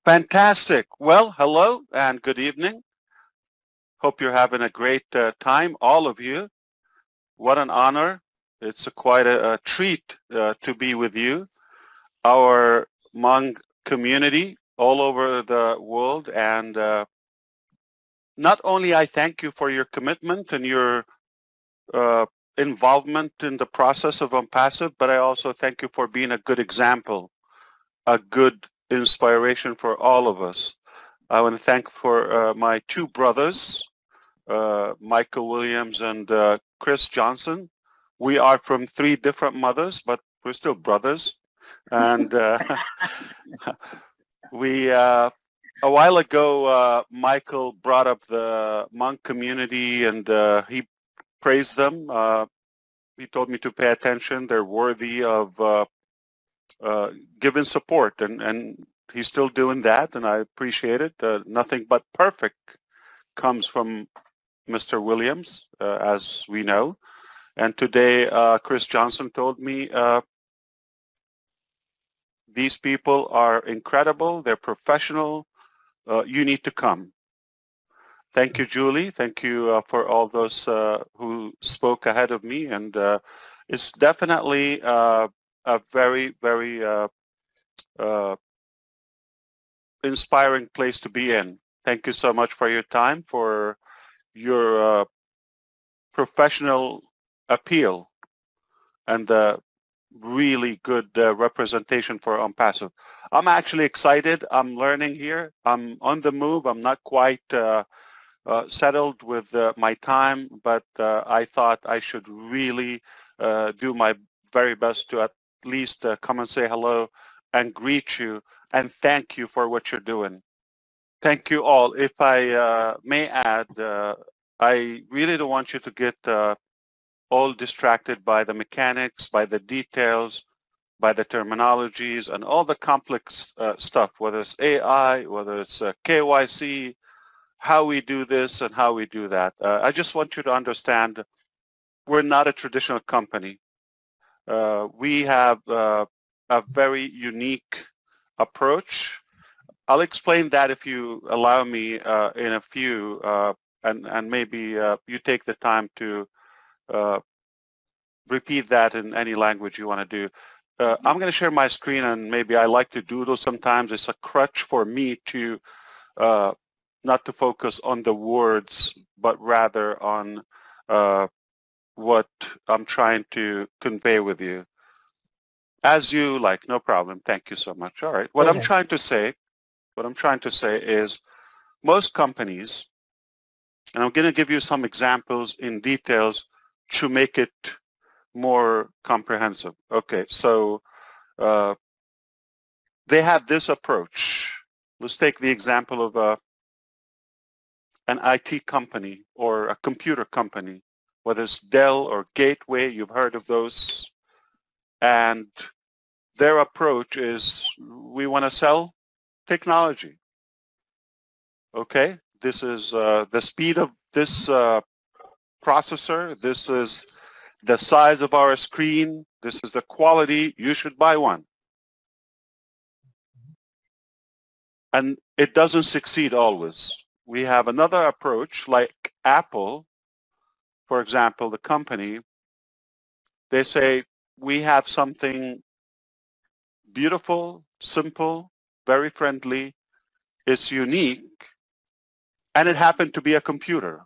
Fantastic. Well, hello and good evening. Hope you're having a great time, all of you. What an honor. It's quite a treat to be with you, our Hmong community all over the world. And not only I thank you for your commitment and your involvement in the process of ONPASSIVE, but I also thank you for being a good example, a good inspiration for all of us. I want to thank for my two brothers, Michael Williams and Chris Johnson. We are from three different mothers, but we're still brothers. And a while ago, Michael brought up the Hmong community and he praised them. He told me to pay attention. They're worthy of giving support, and he's still doing that, and I appreciate it. Nothing but perfect comes from Mr. Williams, as we know. And today, Chris Johnson told me these people are incredible. They're professional. You need to come. Thank you, Julie. Thank you for all those who spoke ahead of me. And it's definitely a very, very inspiring place to be in. Thank you so much for your time, for your professional appeal, and the really good representation for ONPASSIVE. I'm actually excited. I'm learning here. I'm on the move. I'm not quite settled with my time, but I thought I should really do my very best to at least come and say hello and greet you and thank you for what you're doing. Thank you all. If I may add, I really don't want you to get all distracted by the mechanics, by the details, by the terminologies and all the complex stuff, whether it's AI, whether it's KYC, how we do this and how we do that. I just want you to understand we're not a traditional company. We have a very unique approach. I'll explain that if you allow me in a few, and maybe you take the time to repeat that in any language you want to do. I'm going to share my screen, and maybe I like to doodle sometimes. It's a crutch for me to not to focus on the words, but rather on what I'm trying to convey with you. As you like, no problem. Thank you so much. All right. What I'm trying to say is most companies, and I'm going to give you some examples in details to make it more comprehensive. Okay, so they have this approach. Let's take the example of an IT company or a computer company, whether it's Dell or Gateway, you've heard of those. And their approach is, we want to sell technology. Okay, this is the speed of this processor. This is the size of our screen. This is the quality. You should buy one. And it doesn't succeed always. We have another approach like Apple, for example, the company. They say, we have something beautiful, simple, very friendly. It's unique. And it happened to be a computer.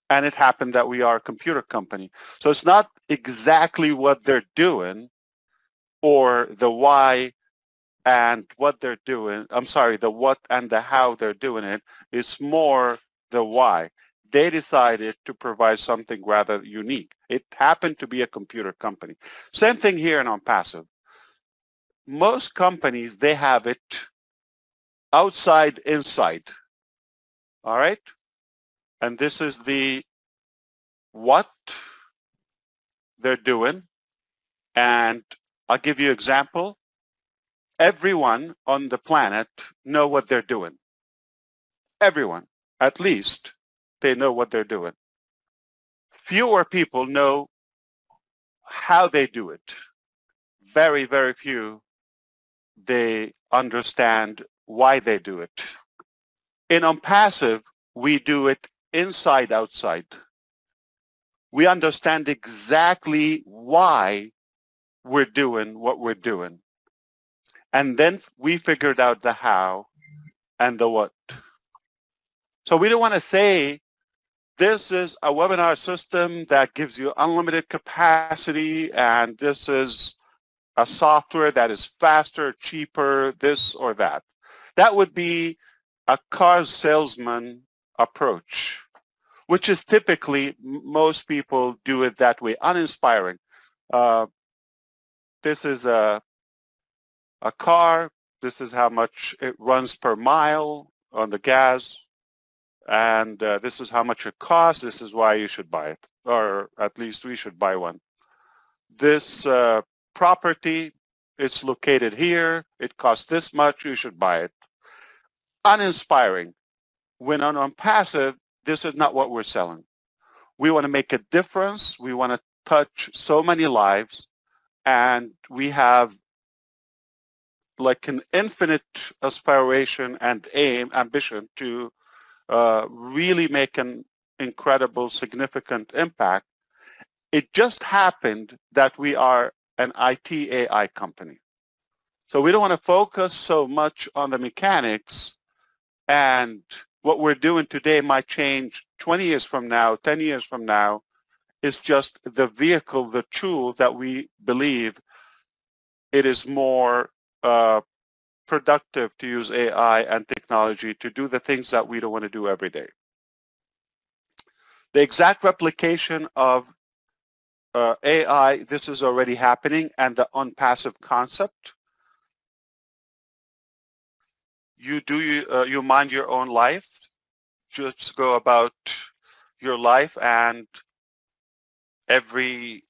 And it happened that we are a computer company. So it's not exactly what they're doing or the why and what they're doing. I'm sorry, the what and the how they're doing it. It's more the why. They decided to provide something rather unique. It happened to be a computer company. Same thing here in ONPASSIVE. Most companies, they have it outside, inside. All right? And this is the what they're doing. And I'll give you an example. Everyone on the planet know what they're doing. Everyone, at least, they know what they're doing. Fewer people know how they do it. Very, very few, they understand why they do it. In ONPASSIVE, we do it inside, outside. We understand exactly why we're doing what we're doing. And then we figured out the how and the what. So we don't want to say, this is a webinar system that gives you unlimited capacity, and this is a software that is faster, cheaper, this or that. That would be a car salesman approach, which is typically, most people do it that way, uninspiring. This is a car, this is how much it runs per mile on the gas, and this is how much it costs, this is why you should buy it, or at least we should buy one. This property, it's located here, it costs this much, you should buy it. Uninspiring. When on ONPASSIVE, this is not what we're selling. We want to make a difference, we want to touch so many lives, and we have like an infinite aspiration and ambition to really make an incredible, significant impact. It just happened that we are an IT AI company. So we don't want to focus so much on the mechanics, and what we're doing today might change 20 years from now, 10 years from now. It's just the vehicle, the tool that we believe it is more productive to use AI and technology to do the things that we don't want to do every day. The exact replication of AI, this is already happening, and the ONPASSIVE concept. You mind your own life, just go about your life, and every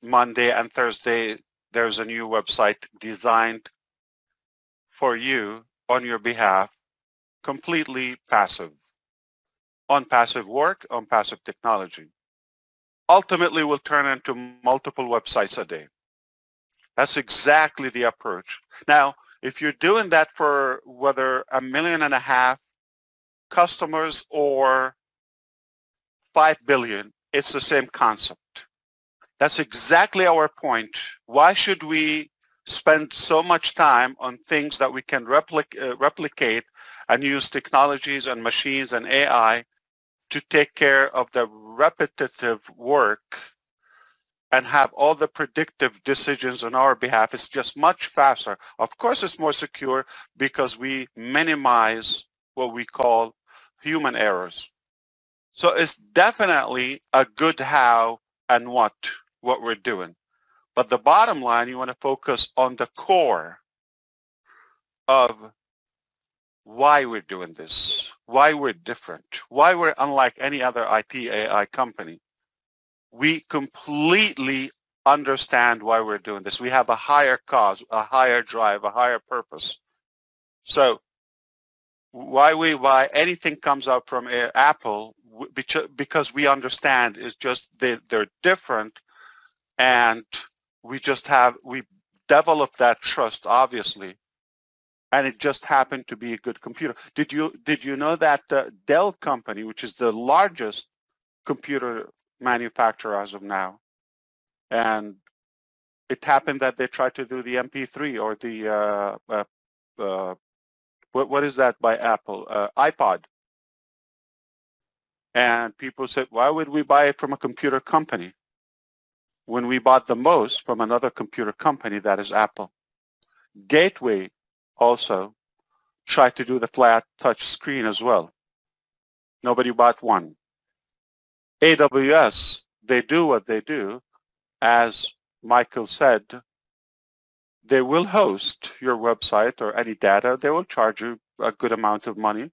Monday and Thursday there's a new website designed for you on your behalf, completely passive. ONPASSIVE work, ONPASSIVE technology. Ultimately will turn into multiple websites a day. That's exactly the approach. Now, if you're doing that for whether 1.5 million customers or 5 billion, it's the same concept. That's exactly our point. Why should we spend so much time on things that we can replicate and use technologies and machines and AI to take care of the repetitive work and have all the predictive decisions on our behalf? It's just much faster. Of course, it's more secure because we minimize what we call human errors. So it's definitely a good how and what we're doing. But the bottom line, you want to focus on the core of why we're doing this, why we're different, why we're unlike any other IT AI company. We completely understand why we're doing this. We have a higher cause, a higher drive, a higher purpose. So why anything comes out from Apple, because we understand is just they're different, and we developed that trust, obviously, and it just happened to be a good computer. Did you know that Dell company, which is the largest computer manufacturer as of now, and it happened that they tried to do the MP3 or the what is that by Apple, iPod, and people said, why would we buy it from a computer company when we bought the most from another computer company, that is Apple? Gateway also tried to do the flat touch screen as well. Nobody bought one. AWS, they do what they do. As Michael said, they will host your website or any data. They will charge you a good amount of money,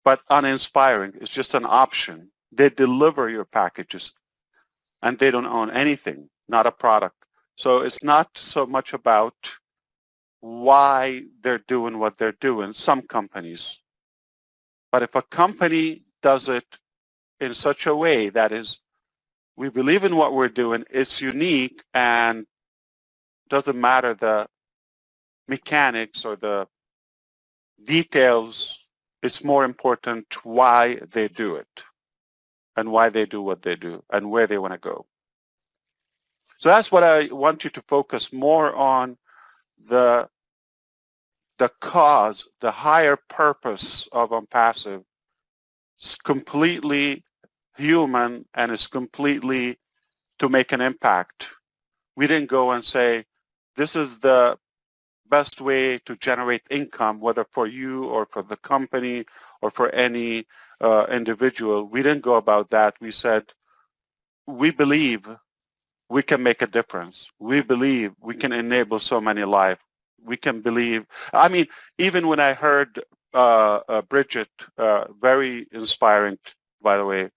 but uninspiring. It's just an option. They deliver your packages, and they don't own anything, not a product. So it's not so much about why they're doing what they're doing, some companies. But if a company does it in such a way that is, we believe in what we're doing, it's unique, and doesn't matter the mechanics or the details, it's more important why they do it and why they do what they do and where they want to go. So that's what I want you to focus more on, the cause, the higher purpose of ONPASSIVE. It's completely human and it's completely to make an impact. We didn't go and say, this is the best way to generate income, whether for you or for the company or for any individual. We didn't go about that. We said, we believe we can make a difference. We believe we can enable so many lives. We can believe, I mean, even when I heard Bridget, very inspiring, by the way,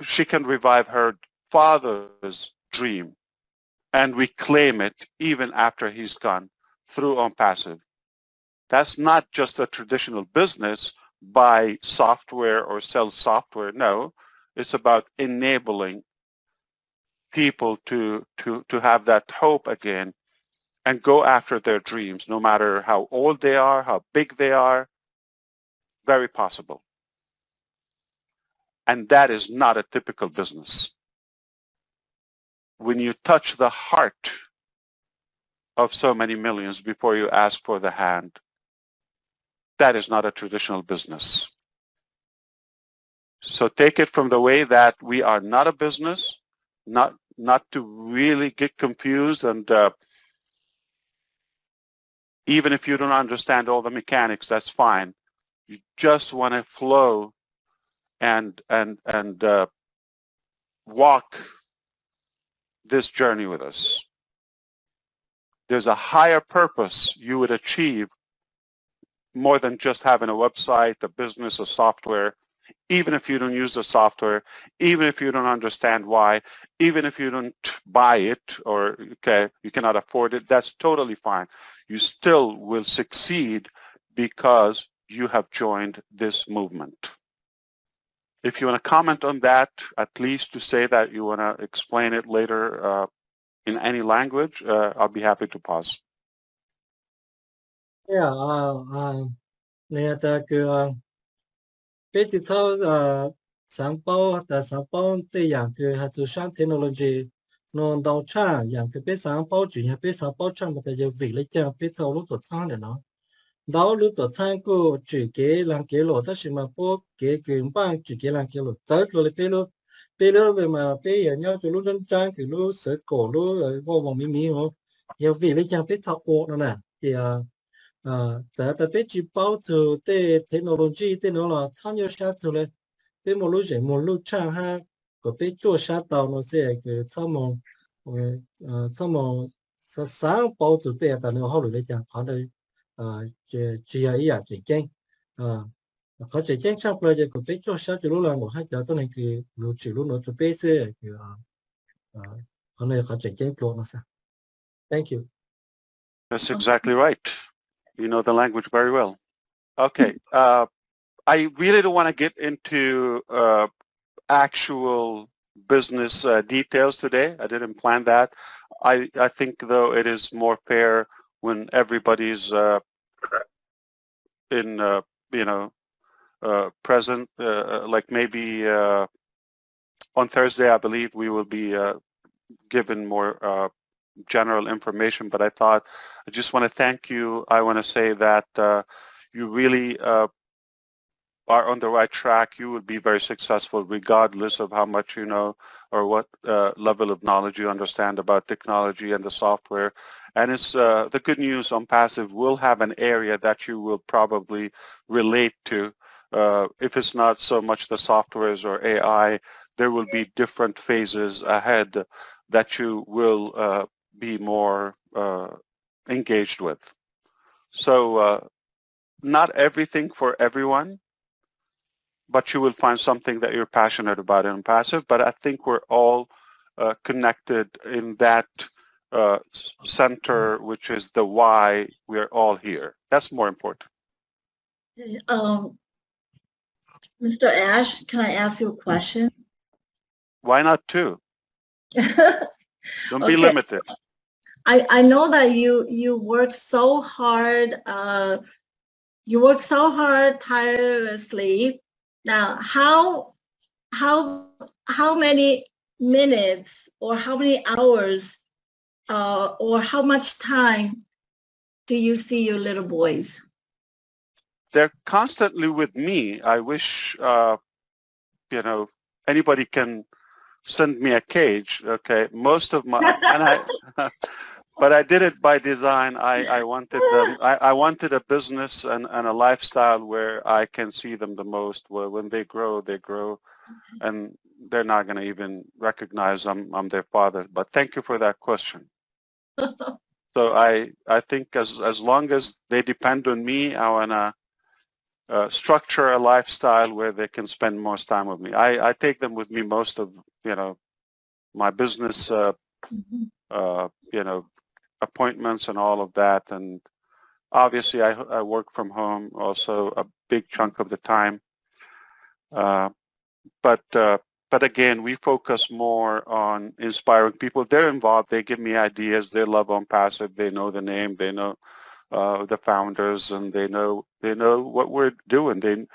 she can revive her father's dream, and we claim it even after he's gone through ONPASSIVE. That's not just a traditional business, buy software or sell software. No, it's about enabling people to have that hope again and go after their dreams, no matter how old they are, how big they are. Very possible. And that is not a typical business. When you touch the heart of so many millions before you ask for the hand, that is not a traditional business. So take it from the way that we are not a business, not to really get confused, and even if you don't understand all the mechanics, that's fine. You just want to flow and walk this journey with us. There's a higher purpose you would achieve more than just having a website, a business, a software. Even if you don't use the software, even if you don't understand why, even if you don't buy it or you cannot afford it, that's totally fine. You still will succeed because you have joined this movement. If you want to comment on that, at least to say that you want to explain it later in any language, I'll be happy to pause. Yeah, bây giờ sau sáng bao đã sáng bao để dạng cái hạt sự sáng technology nó đầu cha dạng cái bây sáng bao chuyển nhà bây sáng bao trang mà tại giờ vì lấy chăng bây sau lúc tổ sang để nó đó lúc tổ sang cô chỉ cái làm cái lỗ đó mà bố cái quyền bang chỉ cái làm cái lỗ tới rồi bây giờ về mà bây giờ nhau từ lúc dân trang thì lúc sợi cổ lúc vô vòng mí hả giờ vì lấy chăng bây sau bộ nó nè thì giờ ta biết chỉ bảo từ để technology để nó là tham gia sát từเลยđể một lúc chẳng ha có biết做sát到nó sẽ cái tham mong sáng bảo từ để ta nó học được chẳng có đây chỉ là ý à chỉ tranh có chỉ tranh xong rồi có biết做sát từ lúc là một hai giờ tôi này cái lúc chỉ lúc nó chuẩn bị sẽ cái hôm nay có chỉ tranh pro nó sao. Thank you. That's exactly right. You know the language very well. Okay. I really don't want to get into actual business details today. I didn't plan that. I think, though, it is more fair when everybody's in, present. Like maybe on Thursday, I believe we will be given more general information, but I thought I just want to thank you. I want to say that you really are on the right track. You will be very successful regardless of how much you know or what level of knowledge you understand about technology and the software. And it's the good news, ONPASSIVE will have an area that you will probably relate to. If it's not so much the softwares or AI, there will be different phases ahead that you will be more engaged with. So not everything for everyone, but you will find something that you're passionate about in ONPASSIVE. But I think we're all connected in that center, which is the why we're all here. That's more important. Mr. Ash, can I ask you a question? Why not two? Don't be limited. I know that you work so hard. You work so hard tirelessly. Now, how many minutes or how many hours or how much time do you see your little boys? They're constantly with me. I wish, you know, anybody can send me a cage. Okay, most of my and I, but I did it by design. I wanted them. I wanted a business and a lifestyle where I can see them the most. Where when they grow, and they're not going to even recognize I'm their father. But thank you for that question. So I think as long as they depend on me, I want to structure a lifestyle where they can spend most time with me. I take them with me most of, you know, my business, you know, appointments and all of that. And obviously I work from home also a big chunk of the time. But again, we focus more on inspiring people. They're involved. They give me ideas. They love ONPASSIVE. They know the name. They know the founders, and they know what we're doing. They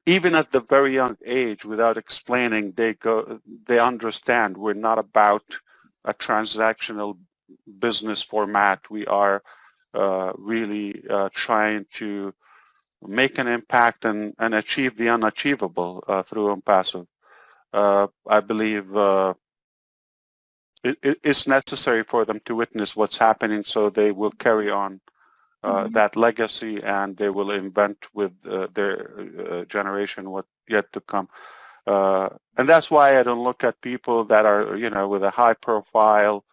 even at the very young age, without explaining, they understand we're not about a transactional business format. We are really trying to make an impact and achieve the unachievable through ONPASSIVE. I believe it's necessary for them to witness what's happening, so they will carry on that legacy, and they will invent with their generation what yet to come. And that's why I don't look at people that are, you know, with a high profile,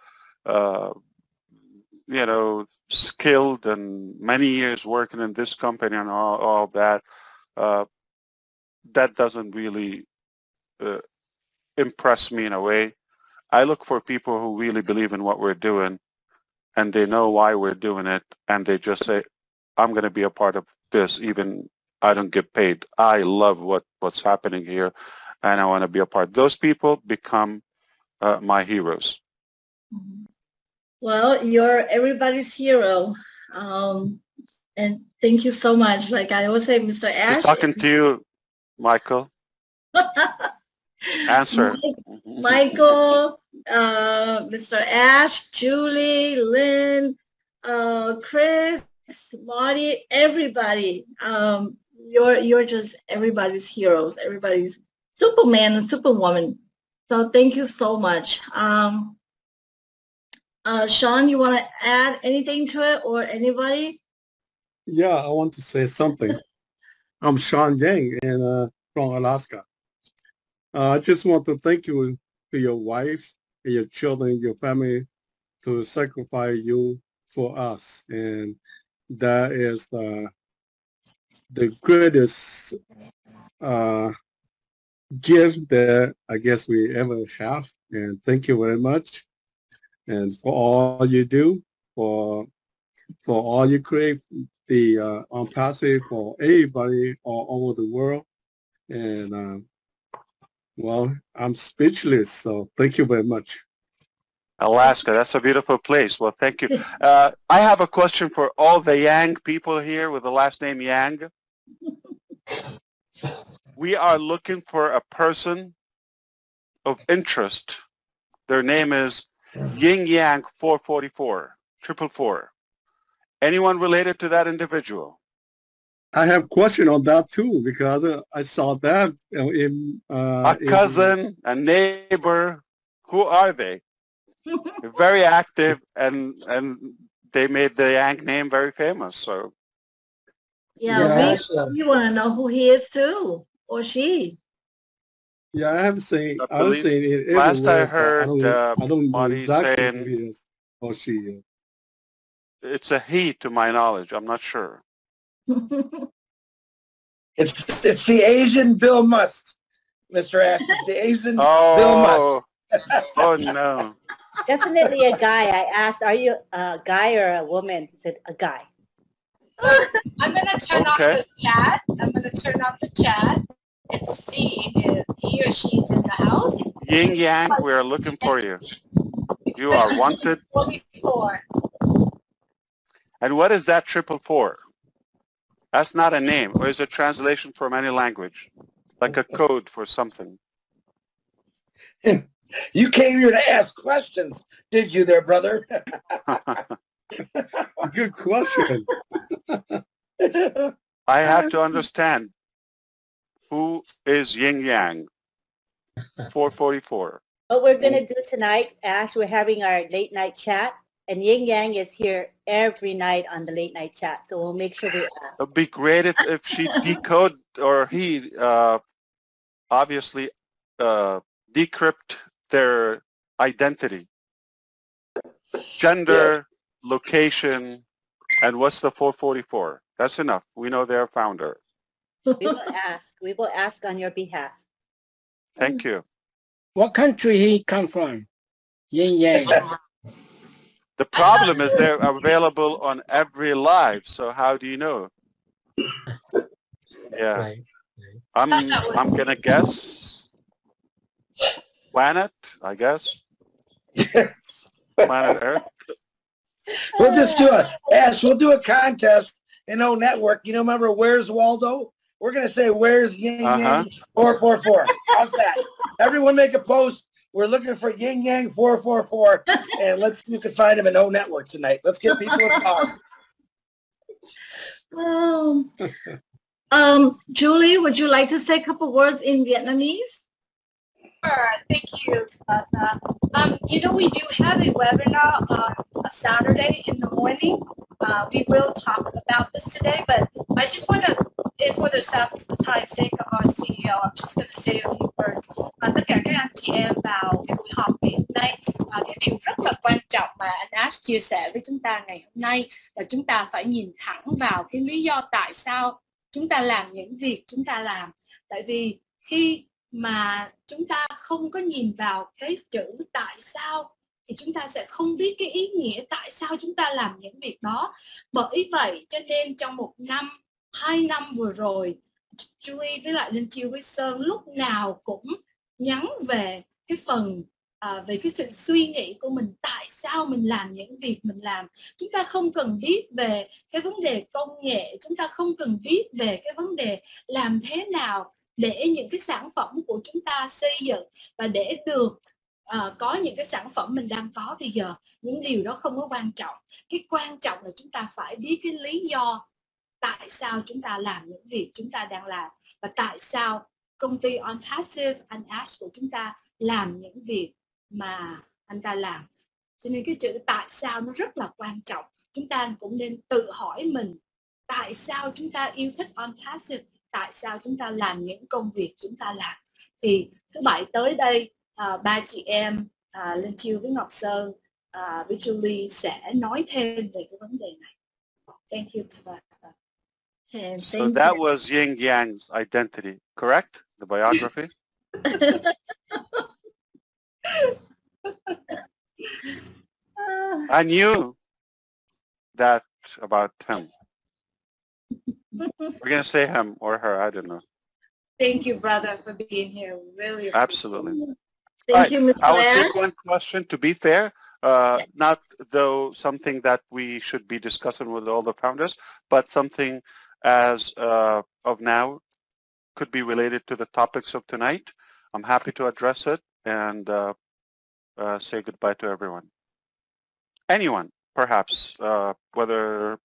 you know, skilled and many years working in this company and all that. That doesn't really impress me in a way. I look for people who really believe in what we're doing, and they know why we're doing it, and they just say, I'm going to be a part of this, even I don't get paid. I love what's happening here, and I want to be a part. Those people become my heroes. Well, you're everybody's hero. And thank you so much. Like I always say, Mr. Ash. Just talking to you, Michael. Answer. Michael, Mr. Ash, Julie, Lynn, Chris, Marty, everybody. You're just everybody's heroes, everybody's Superman and Superwoman. So thank you so much. Sean, you want to add anything to it, or anybody? Yeah, I want to say something. I'm Sean Yang and from Alaska. I just want to thank you to your wife and your children, your family, to sacrifice you for us. And that is the greatest gift that I guess we ever have. And thank you very much. And for all you do, for all you create, the ONPASSIVE for everybody all over the world. And well, I'm speechless, so thank you very much. Alaska, that's a beautiful place. Well, thank you. I have a question for all the Yang people here with the last name Yang. We are looking for a person of interest. Their name is Yin Yang 444, 444. Anyone related to that individual? I have a question on that too, because I saw that in a cousin, a neighbor. Who are they? Very active, and they made the Yang name very famous. So yeah, we want to know who he is too, or she. Yeah, I have seen. I've seen it everywhere. Last I heard, I don't know exactly saying, who he is or she is. It's a he, to my knowledge. I'm not sure. It's the Asian Bill Must, Mr. Ash. It's the Asian Bill Must. Oh no. Definitely a guy. I asked, are you a guy or a woman? He said, a guy. I'm going to turn off the chat. I'm going to turn off the chat and see if he or she is in the house. Yin Yang, we are looking for you. You are wanted. 44. And what is that 444? That's not a name, or is it translation from any language? Like a code for something? You came here to ask questions, did you there, brother? Good question. I have to understand, who is yin yang? 444. What we're going to do tonight, Ash, we're having our late night chat, and Yin Yang is here every night on the late night chat, so we'll make sure we ask. It would be great if she decode, or he obviously decrypt their identity, gender, location, and what's the 444? That's enough. We know their founder. We will ask. We will ask on your behalf. Thank you. What country he come from? Yin Yang. The problem is they're available on every live, so how do you know? Yeah. Right. I'm gonna guess planet, I guess. Planet Earth. We'll just do it. Ash, we'll do a contest in O Network. You know, remember Where's Waldo? We're going to say Where's Yin Yang 444. How's that? Everyone make a post. We're looking for Yin Yang 444. And let's see if we can find him in O Network tonight. Let's get people involved. Julie, would you like to say a couple words in Vietnamese? Sure, thank you, Tabata. You know, we do have a webinar on a Saturday in the morning. We will talk about this today, but I just want to, for the time's sake of our CEO, I'm just going to say a few words. Tất cả các anh chị em vào cái buổi họp ngày hôm nay, cái điều rất là quan trọng mà anh Ash chia sẻ với chúng ta ngày hôm nay là chúng ta phải nhìn thẳng vào cái lý do tại sao chúng ta làm những việc chúng ta làm. Tại vì khi mà chúng ta không có nhìn vào cái chữ tại sao thì chúng ta sẽ không biết cái ý nghĩa tại sao chúng ta làm những việc đó. Bởi vậy cho nên trong 1 năm, 2 năm vừa rồi, Julie với lại Linh Chiêu với Sơn lúc nào cũng nhắn về cái phần về cái sự suy nghĩ của mình, tại sao mình làm những việc mình làm. Chúng ta không cần biết về cái vấn đề công nghệ, chúng ta không cần biết về cái vấn đề làm thế nào để những cái sản phẩm của chúng ta xây dựng và để được có những cái sản phẩm mình đang có bây giờ. Những điều đó không có quan trọng. Cái quan trọng là chúng ta phải biết cái lý do tại sao chúng ta làm những việc chúng ta đang làm và tại sao công ty ONPASSIVE, anh Ash của chúng ta làm những việc mà anh ta làm. Cho nên cái chữ tại sao nó rất là quan trọng. Chúng ta cũng nên tự hỏi mình tại sao chúng ta yêu thích ONPASSIVE, tại sao chúng ta làm những công việc chúng ta làm. Thì thứ Bảy tới đây, ba chị em Linh Chiêu với Ngọc Sơn với Julie sẽ nói thêm về cái vấn đề này. Thank you, Tabata. So that was Yin Yang's identity, correct? The biography? I knew that about him. We're going to say him or her, I don't know. Thank you, brother, for being here. Really appreciate Absolutely. it. Thank you, Ms. I will Blair. take one question, to be fair, not though something that we should be discussing with all the founders, but something as of now could be related to the topics of tonight. I'm happy to address it and say goodbye to everyone. Anyone, perhaps, whether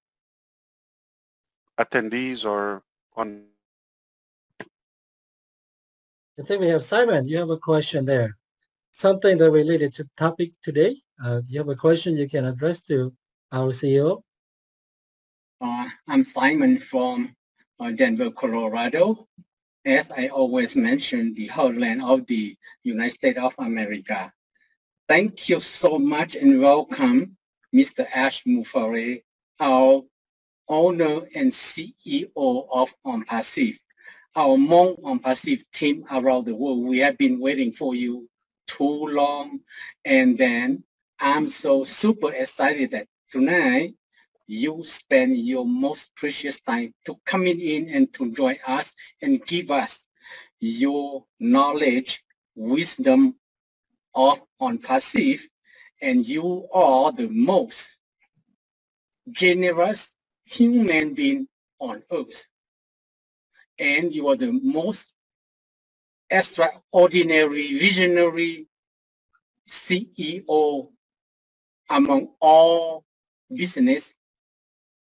attendees or on. I think we have Simon. You have a question there. Something that related to the topic today. You have a question you can address to our CEO. I'm Simon from Denver, Colorado. As I always mention, the heartland of the United States of America. Thank you so much and welcome, Mr. Ash Mufare, our owner and CEO of ONPASSIVE. Our Hmong ONPASSIVE team around the world, we have been waiting for you too long. And then I'm so super excited that tonight you spend your most precious time to coming in and to join us and give us your knowledge, wisdom of ONPASSIVE and you are the most generous human being on earth. And you are the most extraordinary, visionary CEO among all business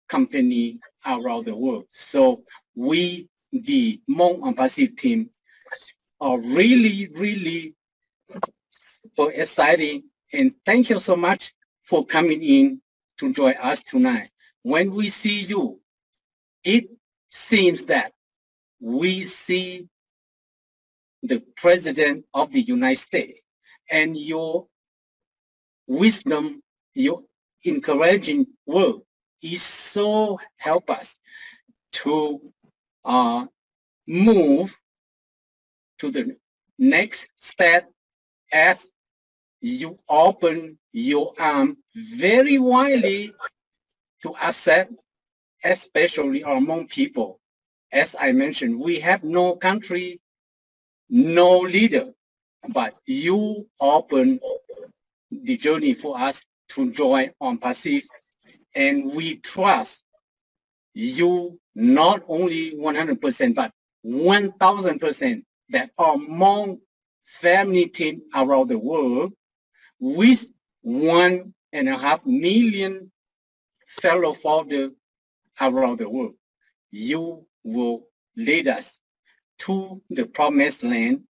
company around the world. So we, the ONPASSIVE team, are really, really super exciting. And thank you so much for coming in to join us tonight. When we see you, it seems that we see the President of the United States, and your wisdom, your encouraging word is so help us to move to the next step as you open your arm very widely to accept, especially among people. As I mentioned, we have no country, no leader, but you open the journey for us to join ONPASSIVE, and we trust you not only 100%, but 1,000% that among family team around the world with 1.5 million fellow founders around the world, you will lead us to the promised land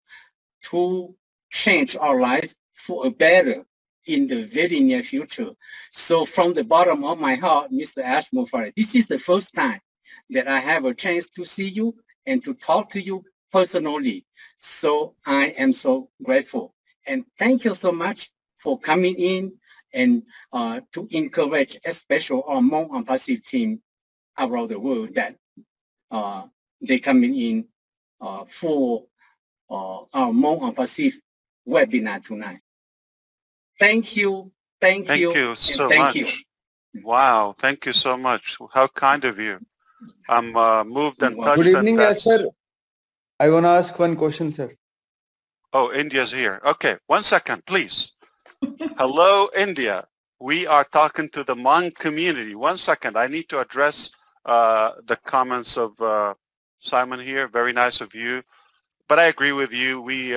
to change our life for a better in the very near future. So from the bottom of my heart, Mr. Ashmore, this is the first time that I have a chance to see you and to talk to you personally. So I am so grateful. And thank you so much for coming in and to encourage, especially our ONPASSIVE team around the world, that they coming in for our ONPASSIVE webinar tonight. Thank you. Thank you. Thank you so thank much. You. Wow. Thank you so much. How kind of you. I'm moved and touched. Good evening, sir. I want to ask one question, sir. Oh, India's here. Okay. 1 second, please. Hello, India. We are talking to the Hmong community. 1 second. I need to address the comments of Simon here. Very nice of you. But I agree with you. We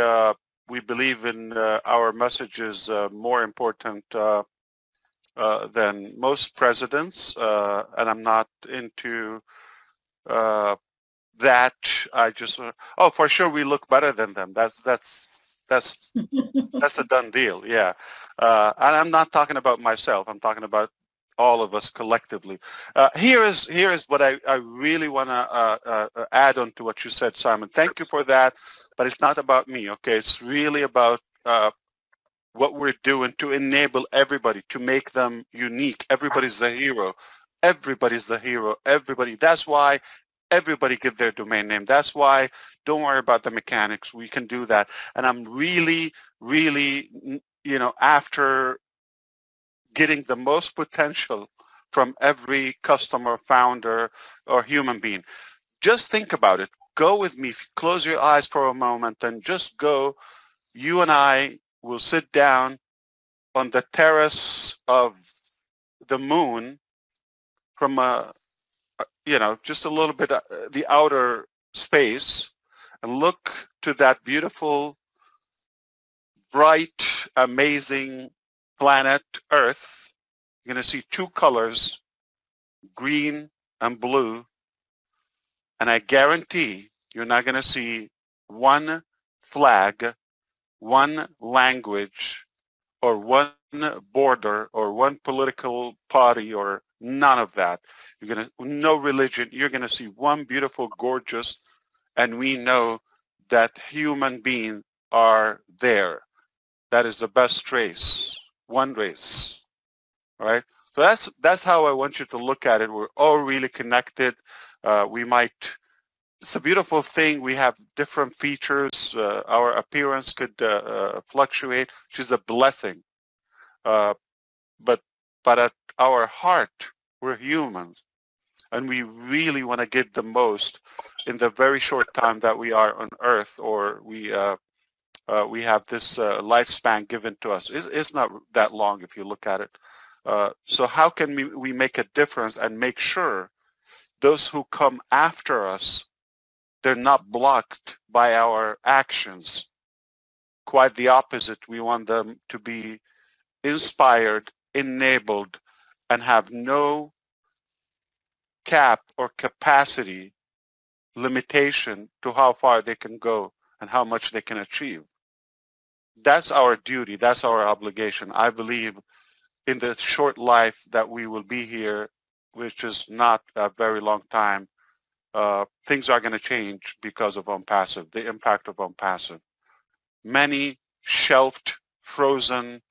believe in our message is more important than most presidents, and I'm not into that. I just for sure we look better than them. That's a done deal. Yeah, and I'm not talking about myself. I'm talking about all of us collectively. Here is what I really want to add on to what you said, Simon. Thank you for that. But it's not about me, okay? It's really about what we're doing to enable everybody, to make them unique. Everybody's the hero. Everybody's the hero. Everybody. That's why everybody give their domain name. That's why don't worry about the mechanics. We can do that. And I'm really, really, after getting the most potential from every customer, founder, or human being. Just think about it. Go with me. Close your eyes for a moment and just go. You and I will sit down on the terrace of the moon from just a little bit the outer space and look to that beautiful, bright, amazing planet Earth. You're going to see two colors, green and blue. And I guarantee you're not going to see one flag, one language, or one border, or one political party, or none of that. You're going to, no religion. You're going to see one beautiful, gorgeous, and we know that human beings are there. That is the best race, one race, all right? So that's how I want you to look at it. We're all really connected. It's a beautiful thing. We have different features. Our appearance could fluctuate, which is a blessing. But at our heart, we're humans. And we really want to get the most in the very short time that we are on Earth, or we we have this lifespan given to us. It's not that long if you look at it. So how can we make a difference and make sure those who come after us, they're not blocked by our actions? Quite the opposite. We want them to be inspired, enabled, and have no cap or capacity limitation to how far they can go and how much they can achieve. That's our duty. That's our obligation. I believe in the short life that we will be here, which is not a very long time, things are going to change because of ONPASSIVE, the impact of ONPASSIVE. Many shelved, frozen,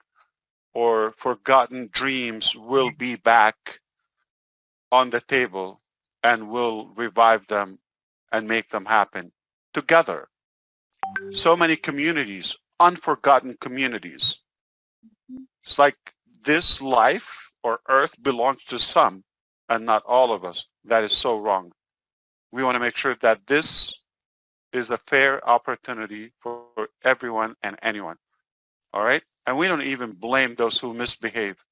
or forgotten dreams will be back on the table, and we'll revive them and make them happen together. So many communities, unforgotten communities. It's like this life or earth belongs to some and not all of us. That is so wrong. We want to make sure that this is a fair opportunity for everyone and anyone. All right? And we don't even blame those who misbehave.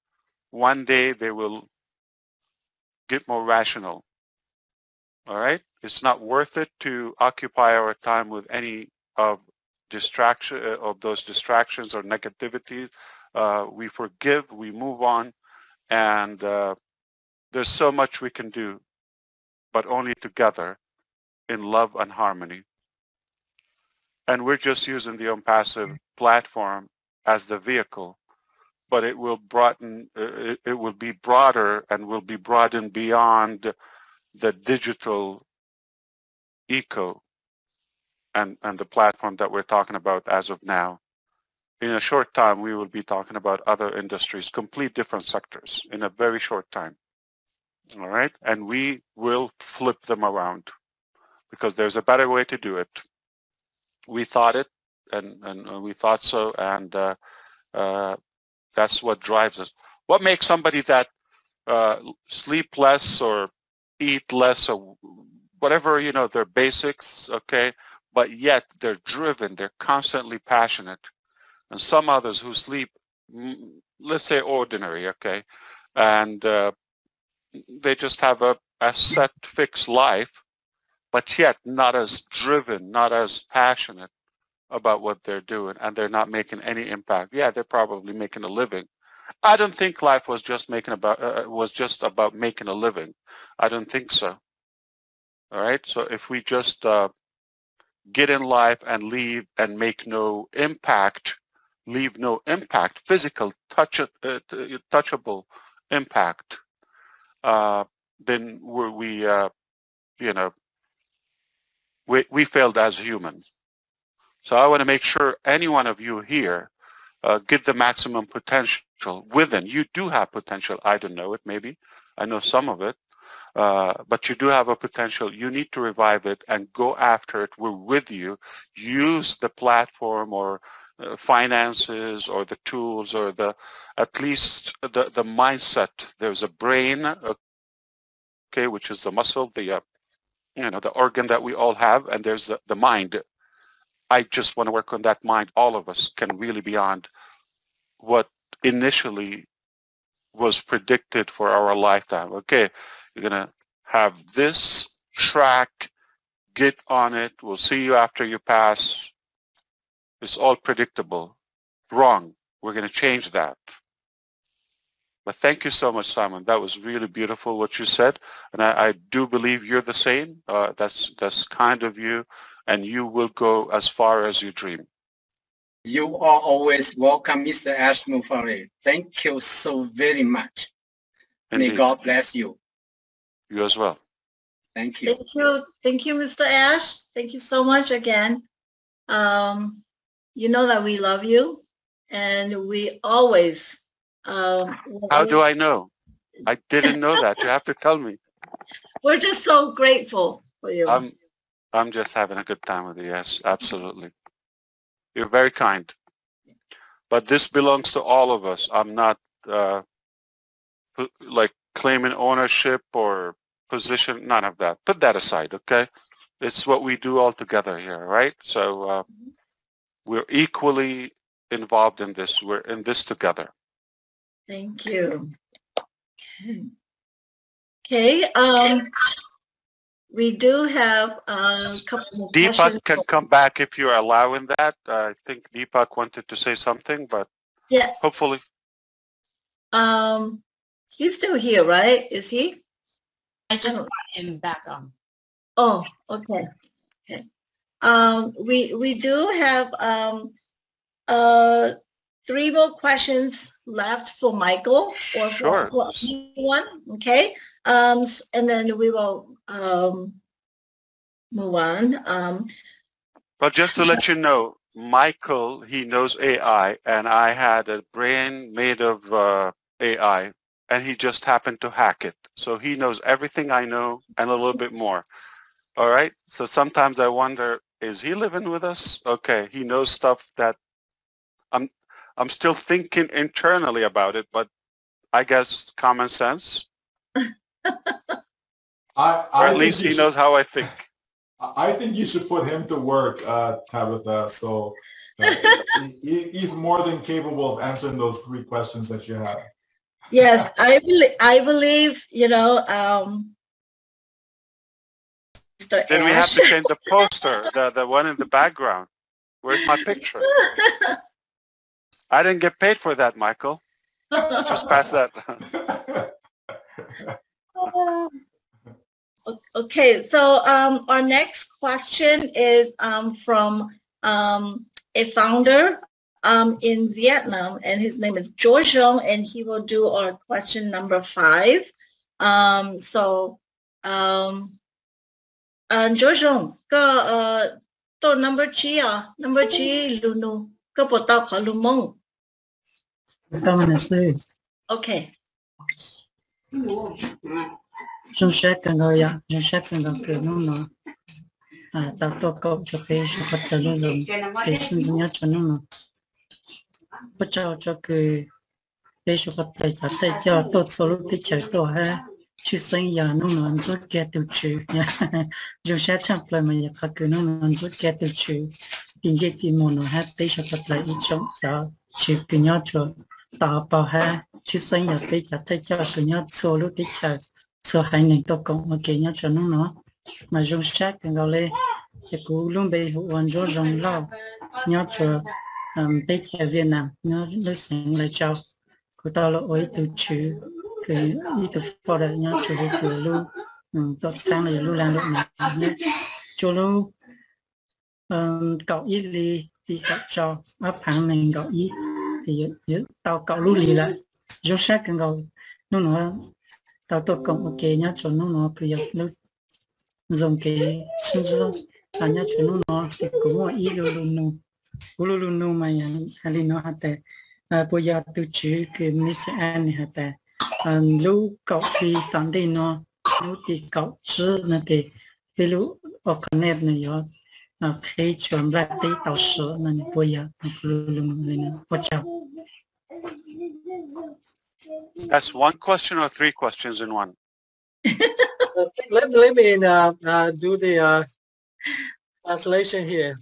One day they will get more rational. All right? It's not worth it to occupy our time with any of those distractions or negativity. We forgive, we move on, and there's so much we can do, but only together in love and harmony. And we're just using the ONPASSIVE platform as the vehicle, but it will broaden, it will be broader and will be broadened beyond the digital eco and the platform that we're talking about as of now. In a short time, we will be talking about other industries, complete different sectors in a very short time. All right? And we will flip them around because there's a better way to do it. We thought it, and we thought so, and that's what drives us. What makes somebody that sleep less or eat less or whatever, you know, their basics, okay, but yet they're driven, they're constantly passionate. And some others who sleep, let's say ordinary, okay, and they just have a set, fixed life, but yet not as driven, not as passionate about what they're doing, and they're not making any impact. Yeah, they're probably making a living. I don't think life was just about making a living. I don't think so. All right. So if we just get in life and leave and make no impact, leave no impact, physical, touchable impact, then we failed as humans. So I want to make sure any one of you here get the maximum potential within. You do have potential. I don't know it, maybe. I know some of it. But you do have a potential. You need to revive it and go after it. We're with you. Use the platform or finances or the tools or at least the mindset. There's a brain, okay, which is the muscle, the organ that we all have, and there's the mind. I just want to work on that mind. All of us can really beyond what initially was predicted for our lifetime. Okay, you're going to have this track, get on it, we'll see you after you pass. It's all predictable. Wrong. We're going to change that. But thank you so much, Simon. That was really beautiful what you said. And I do believe you're the same. That's kind of you. And you will go as far as you dream. You are always welcome, Mr. Ash Mufari. Thank you so very much. Indeed. May God bless you. You as well. Thank you. Thank you, Mr. Ash. Thank you so much again. You know that we love you, and we always. How do I know? I didn't know that. You have to tell me. We're just so grateful for you. I'm just having a good time with you. Yes, absolutely. You're very kind. But this belongs to all of us. I'm not like claiming ownership or position, none of that. Put that aside, okay? It's what we do all together here, right? So we're equally involved in this. We're in this together. Thank you. Okay. We do have a couple more Deepak questions. can come back if you're allowing that. I think Deepak wanted to say something, but Yes. hopefully. He's still here, right? Is he? I just brought him back on. Oh, okay. Okay. We do have 3 more questions left for Michael or Sure. for anyone. Okay. And then we will move on. But just to let you know, Michael, he knows AI, and I had a brain made of AI, and he just happened to hack it. So he knows everything I know and a little bit more. All right? So sometimes I wonder, is he living with us? Okay, he knows stuff that I'm still thinking internally about it, but I guess common sense. Or at least he knows how I think. I think you should put him to work, Tabitha. So he's more than capable of answering those 3 questions that you have. Yes, I believe, you know, Mr. Then we Ash. have to change the poster, the one in the background. Where's my picture? I didn't get paid for that, Michael. Just pass that. Okay, so our next question is from a founder in Vietnam, and his name is George, and he will do our question number 5. George, cái to number 9 à, number 9 lunu, cái bộ tao khó lu mong. Okay. Chúng sẽ cần gọi ạ, chúng sẽ cần gọi cửa nó tạo tổ cậu cho cái số vật chất luôn dùng để sinh dụng cho nó bắt đầu cho cái số vật chất tại cho tốt số lúc thì chạy tổ ha chứ sinh giờ nó rất kẹt từ chữ chúng sẽ chăm lại mà các cửa nó rất kẹt từ chữ tình trạng thì một nó ha cái số vật chất ít trong cho chữ cửa nhau cho tạo bảo ha chứ sinh giờ cái chạy cho cửa nhau số lúc thì chạy số hai ngành tổ cộng mà kể nhau cho nó mà dùng sát cần gọi lên thì cũng luôn bị hoàn cho dùng lâu nhau cho tới tại Việt Nam nó đối xử lại cho của tao là ôi từ chữ cái đi từ phò đại nhau cho cái cửa luôn tốt sang là luôn làm được mà cho luôn cậu ý thì cậu cho áp hàng mình cậu ý thì tao cậu luôn lì lại dùng sát cần gọi nó tao tôi cộng ok nhá cho nó cứ lúc dùng cái sinh dưỡng nhá cho nó thì cũng là ý luôn mà hay nó hạt bây giờ tôi chỉ cái Miss này hạt lúc cậu thì tận đây nó lúc thì cậu chứ là thì lúc ở cái này này khi chuẩn bị tới tàu sữa nên bây giờ luôn lên bắt đầu. That's 1 question or 3 questions in one? Let me do the translation here.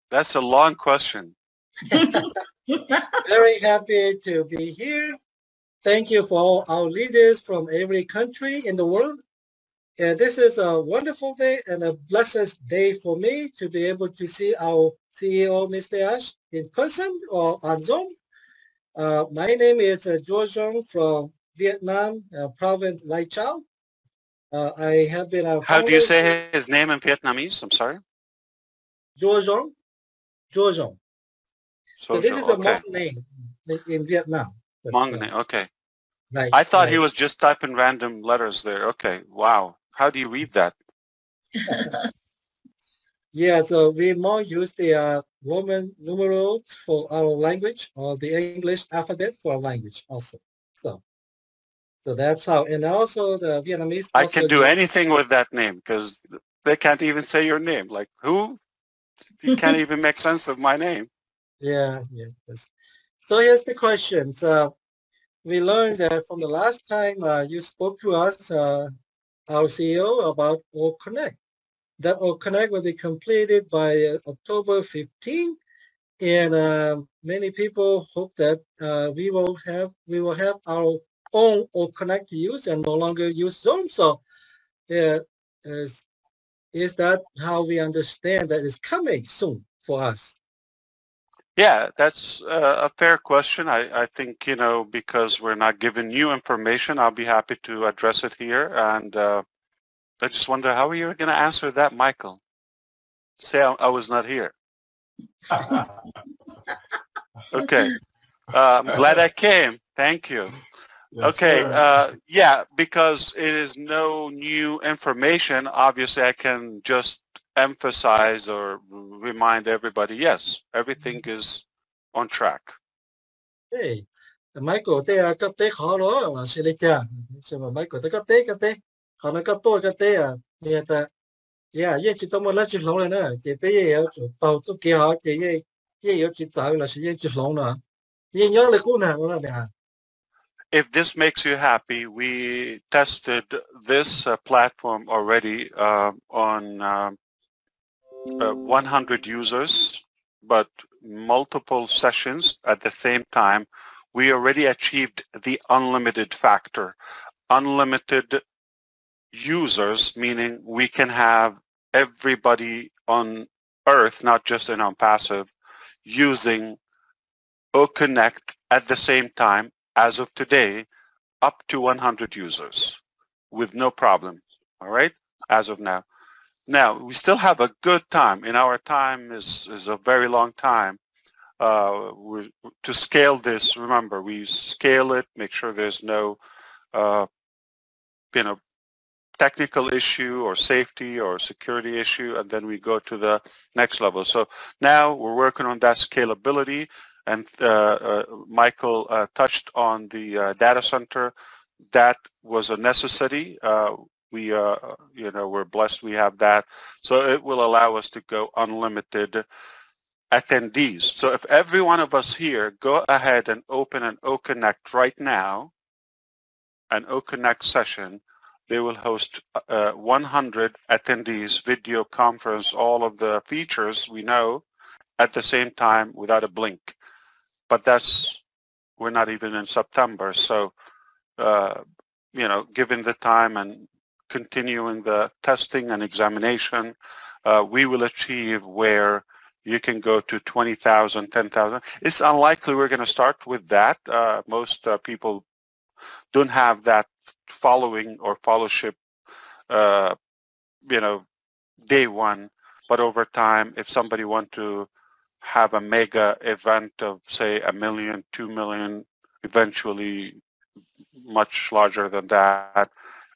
That's a long question. Very happy to be here. Thank you for all our leaders from every country in the world. And this is a wonderful day and a blessed day for me to be able to see our CEO, Mr. Ash, in person or on Zoom. My name is George from Vietnam, province Lai Châu. I have been a How do you say his name in Vietnamese? I'm sorry. George. So this is a Hmong name in Vietnam. Hmong name, okay. Right, I thought he was just typing random letters there. Okay, wow. How do you read that? Yeah, so we more use the Roman numerals for our language, or the English alphabet for our language also. So that's how, and also the Vietnamese. I can do anything with that name because they can't even say your name. Like who? You can't even make sense of my name. Yeah. So here's the question. So we learned that from the last time you spoke to us, our CEO, about All Connect. That All Connect will be completed by October 15. and many people hope that we will have our own or connect use and no longer use Zoom. So is that how we understand that it's coming soon for us? Yeah, that's a fair question. I think, you know, because we're not given new information, I'll be happy to address it here. And I just wonder, how are you going to answer that, Michael? Say I was not here. Okay. I'm glad I came. Thank you. Yes, okay. sir. Yeah, because it is no new information, obviously I can just emphasize or remind everybody, yes, everything is on track. Hey, Michael, they got they hello, Silica. So Michael, they got they Hana got to yeah, that yeah, yet you don't let you long enough. They pay you to get out, yeah, you just out, like you just long now. You know, the good now. If this makes you happy, we tested this platform already on 100 users, but multiple sessions at the same time. We already achieved the unlimited factor. Unlimited users, meaning we can have everybody on Earth, not just in ONPASSIVE, using OConnect at the same time. As of today, up to 100 users with no problem, all right, as of now. Now, we still have a good time. In our time is a very long time. To scale this, remember, we scale it, make sure there's no, you know, technical issue or safety or security issue, and then we go to the next level. So now we're working on that scalability. And Michael touched on the data center. That was a necessity. We, you know, we're blessed we have that. So it will allow us to go unlimited attendees. So if every one of us here go ahead and open an OConnect right now, an OConnect session, they will host 100 attendees, video conference, all of the features we know at the same time without a blink. But that's, we're not even in September. So, you know, given the time and continuing the testing and examination, we will achieve where you can go to 20,000, 10,000. It's unlikely we're going to start with that. Most people don't have that following or fellowship, you know, day one. But over time, if somebody wants to have a mega event of, say, 1 million, 2 million, eventually much larger than that,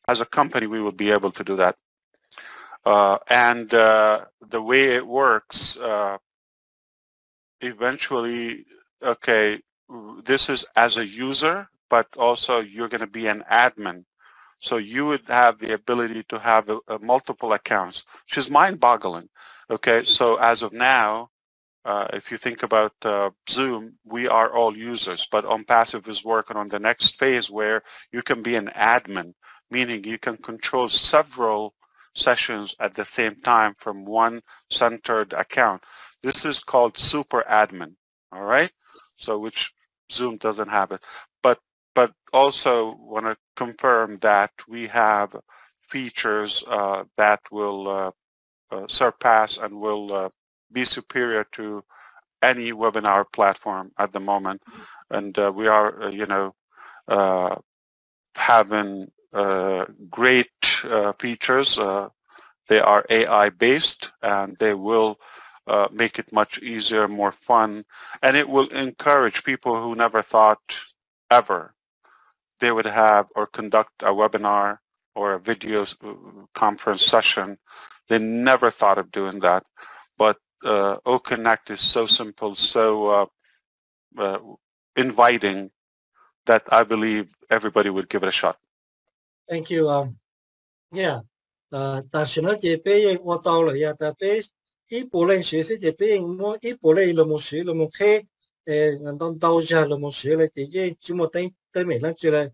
as a company, we will be able to do that. And the way it works, eventually, okay, this is as a user, but also you're going to be an admin. So you would have the ability to have multiple accounts, which is mind-boggling. Okay, so as of now, if you think about Zoom, we are all users, but ONPASSIVE is working on the next phase where you can be an admin, meaning you can control several sessions at the same time from one centered account. This is called super admin, all right? So which Zoom doesn't have it. But also want to confirm that we have features that will surpass and will be superior to any webinar platform at the moment. And we are, you know, having great features. They are AI based, and they will make it much easier, more fun, and it will encourage people who never thought ever they would have or conduct a webinar or a video conference session. They never thought of doing that. But OConnect is so simple, so inviting, that I believe everybody would give it a shot. Thank you. Yeah. 但是呢，这边我到了呀，这边一部分学习这边我一部分了么学了么开，当到下了么学了，这些就么等没了就来，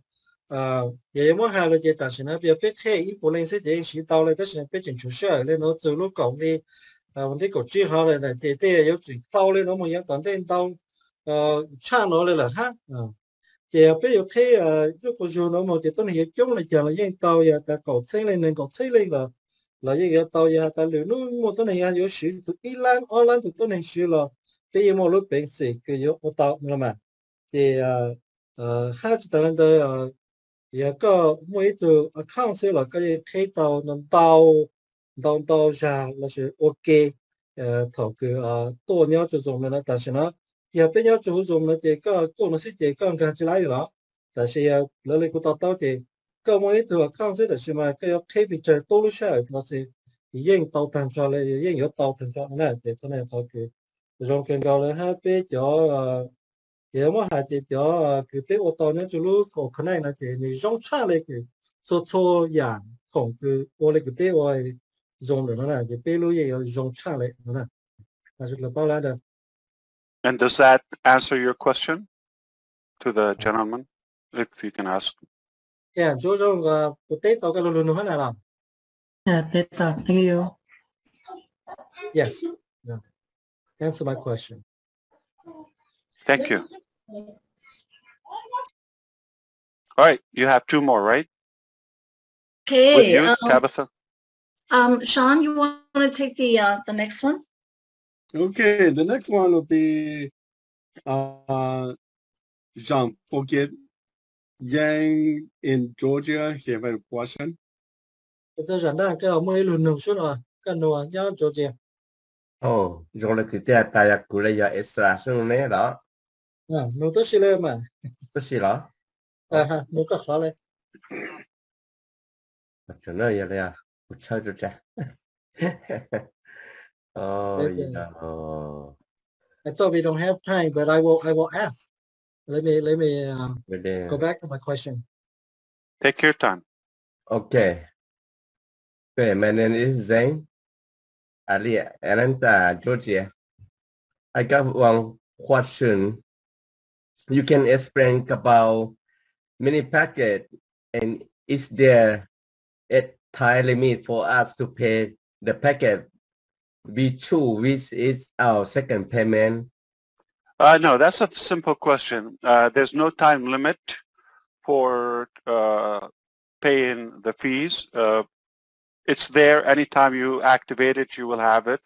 也么还了这，但是呢，别开一部分是这学到了，但是别进出学了，那走路讲的， vấn đề của chị họ này thì yếu chỉ tao lên nó một những tận đến tao cha nó lên là ha thì bây giờ thế chút của chú nó một thì tôi hiểu chung là giờ là những tao giờ ta cầu xây lên nên cầu xây lên là những tao giờ ta lựa nó một tôi này yếu sử tụi Iran Ireland tụi tôi này sử là bây giờ một lúc bệnh sĩ cái yếu một tao nữa mà thì hai chúng ta lên đây giờ có mỗi từ account sẽ là cái thế tao nên tao ra là sự ok thầu cáiตัวเนี้ยจะdùngเลยนะแต่是呢也不要就dùng了这个做了是这个看起来了但是呀那里个到这个每一个account是的是嘛个要开比较多了些那是应到单出来应有到单出来这真的他个用更高了还比较也么还是叫个比我到那就路可可能那这你用出来个做样ของ个我那个比我用的那就比路也要用出来那是了包来的 And does that answer your question to the gentleman, if you can ask? Yeah, Jojo potato cái luôn nữa là Potato, thank you. Yes. Yeah. Answer my question. Thank you. All right, you have two more, right? Okay. With you, Tabitha? Sean, you want to take the next one? Okay, the next one will be Jean Forget Yang in Georgia. He have a question. Tôi rằng là cái mới luôn nung xuống rồi, cái nua nhớ Georgia. Oh, rồi là cái tia tài của lấy giờ extra xuống này đó. Nung tôi xí lên mà. Tôi xí đó. Nung có khó lên. Chỗ này giờ là chơi cho cha. Oh, yeah. I thought we don't have time, but I will ask. Let me go back to my question. Take your time. Okay. Okay, my name is Zane. Ali, Atlanta, Georgia. I got one question. You can explain about mini packet, and is there a time limit for us to pay the packet? B2, which is our second payment? No, that's a simple question. There's no time limit for paying the fees. It's there anytime you activate it, you will have it.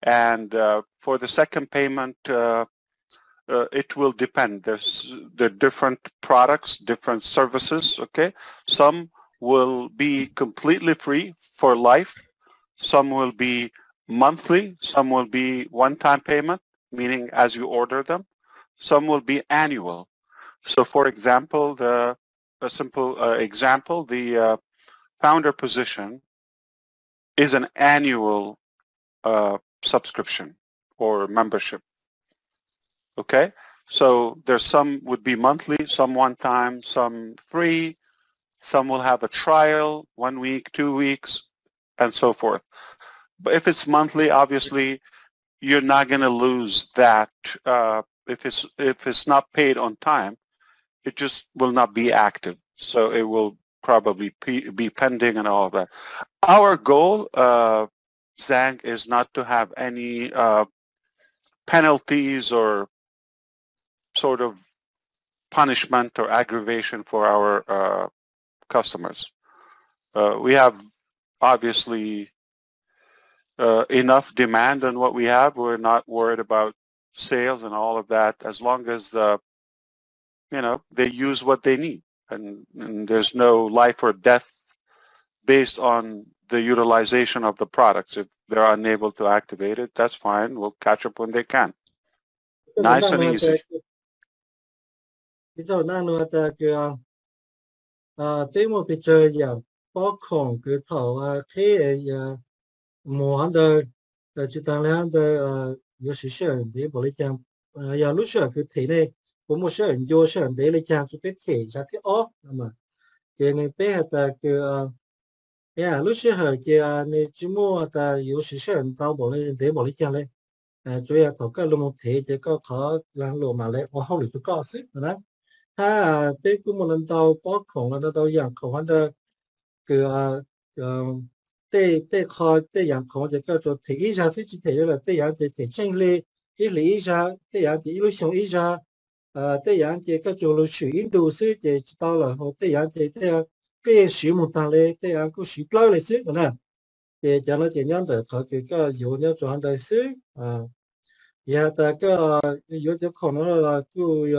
And for the second payment, it will depend. There's the different products, different services, okay? Some will be completely free for life. Some will be monthly. Some will be one-time payment, meaning as you order them. Some will be annual. So for example, a simple example, the founder position is an annual subscription or membership. Okay, so there's some would be monthly, some one time, some free, some will have a trial, 1 week, 2 weeks, and so forth. But if it's monthly, obviously, you're not going to lose that. If it's not paid on time, it just will not be active. So it will probably be pending and all of that. Our goal, Zhang, is not to have any penalties or sort of punishment or aggravation for our customers. We have obviously enough demand on what we have. We're not worried about sales and all of that, as long as they use what they need, and there's no life or death based on the utilization of the products. If they're unable to activate it, that's fine. We'll catch up when they can. Nice and easy. Mùa đời chỉ tăng lên đời有时些人的不来讲呀路上去体内我们些人有些人的来讲就被体下去哦那么给你背下的个呀路些人个你周末的有时些人到不来的不来讲嘞主要头个路么体这个考让路嘛嘞我后来就告诉了他被我们到包孔了到养口完的个 tê kho tê yang khó thì cái chỗ thể ý ra sẽ chỉ thể là tê yang thì thể tranh lệ ý lý ra tê yang thì ý lúc sống ý ra tê yang thì cái chỗ là sử dụng đồ sẽ thì tao là họ tê yang thì tê yang cái sử một thằng lệ tê yang có sử lâu lệ sẽ nè thì cho nó chỉ nhắn được họ cái yếu nhớ chọn đời sẽ giờ ta cái yếu cho khó nó là cứ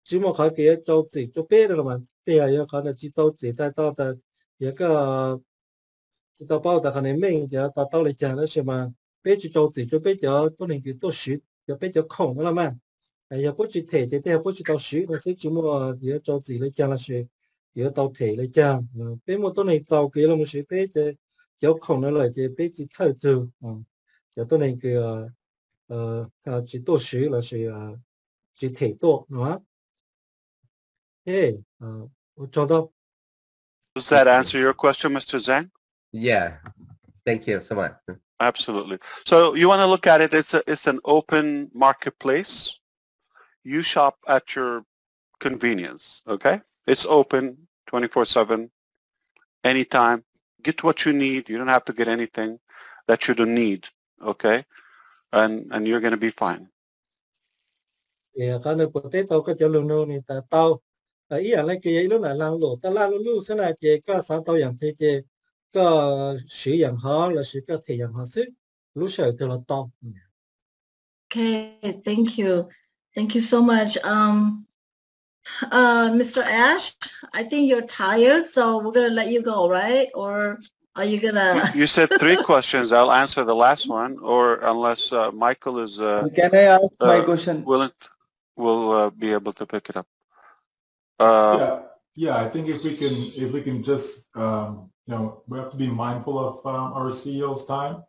chỉ một cái châu chỉ cho biết rồi mà tê yang khó là chỉ châu chỉ tại tao ta giờ cái tao bảo ta cái này mình giờ tao lại讲的是嘛，别去着急，就别叫多年给多学，就别叫空了嘛。哎呀，不去提，这点不去到学，那些怎么也着急来讲了是，也到提来讲，别么多年早给了么是别这叫空了来，这别去操作，就多年个去多学了是去提多，是吧？哎，我找到。Does that answer your question, Mr. Zhang? Yeah, thank you so much. Absolutely. So you want to look at it, it's an open marketplace. You shop at your convenience, okay? It's open 24/7, anytime. Get what you need. You don't have to get anything that you don't need, okay? And you're going to be fine. Yeah, cái này potato cái chỗ luôn luôn ta tao ý là cái lúc là lao lỗ ta lao lỗ sẽ là cái sản taoอย่างthế cái sử dụng họ là sử cái thể dụng họ sức lúc sau thì là tao. Okay, thank you so much. Mr. Ash, I think you're tired, so we're gonna let you go, right? Or are you gonna? You said 3 questions. I'll answer the last one, or unless Michael is. Can I ask my question? We'll be able to pick it up. Yeah. I think if we can just you know, we have to be mindful of our CEO's time,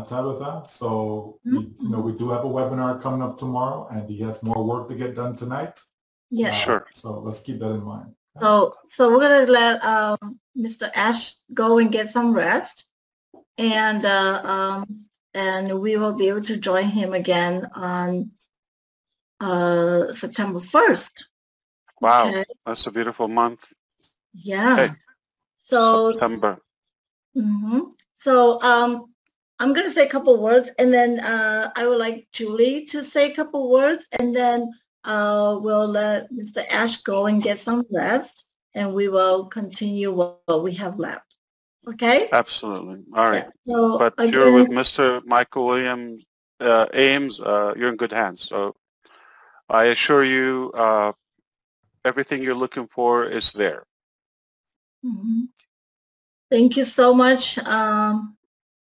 Tabitha. So you know, we do have a webinar coming up tomorrow, and he has more work to get done tonight. Yeah, sure. So let's keep that in mind. So we're gonna let Mr. Ash go and get some rest, and we will be able to join him again on September 1st. Wow, okay. That's a beautiful month. Yeah. Hey, so September. So I'm going to say a couple words, and then I would like Julie to say a couple words, and then we'll let Mr. Ash go and get some rest, and we will continue what we have left. Okay? Absolutely. All right. Yeah. So but again, you're with Mr. Michael Williams Ames. You're in good hands. So I assure you, everything you're looking for is there. Thank you so much,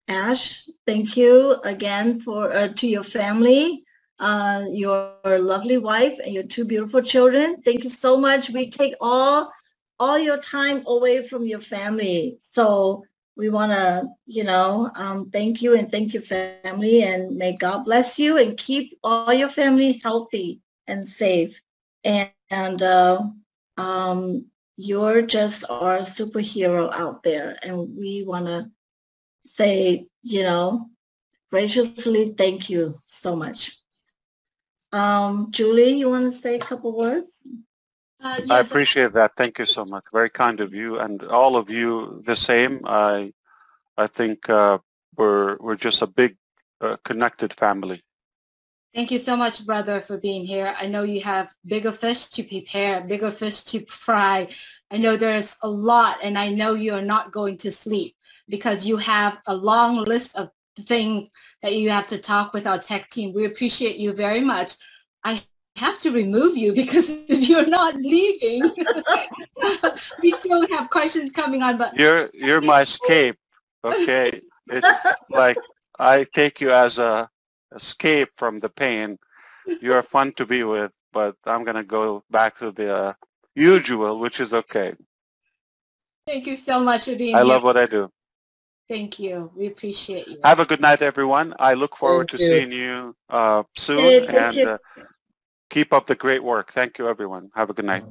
Ash. Thank you again for to your family, your lovely wife, and your 2 beautiful children. Thank you so much. We take all your time away from your family, so we want to, you know, thank you and thank your family, and may God bless you and keep all your family healthy and safe. And you're just our superhero out there, and we want to say, you know, graciously thank you so much. Julie, you want to say a couple words? Yes, I appreciate that. Thank you so much. Very kind of you, and all of you the same. I think we're just a big connected family. Thank you so much, brother, for being here. I know you have bigger fish to prepare, bigger fish to fry. I know there's a lot, and I know you're not going to sleep because you have a long list of things that you have to talk with our tech team. We appreciate you very much. I have to remove you because if you're not leaving, we still have questions coming on. But you're my escape. Okay, it's like I take you as a escape from the pain. You're fun to be with, but I'm gonna go back to the usual, which is okay. Thank you so much for being here. I love what I do. Thank you. We appreciate you. Have a good night, everyone. I look forward to seeing you soon, and keep up the great work. Thank you, everyone. Have a good night.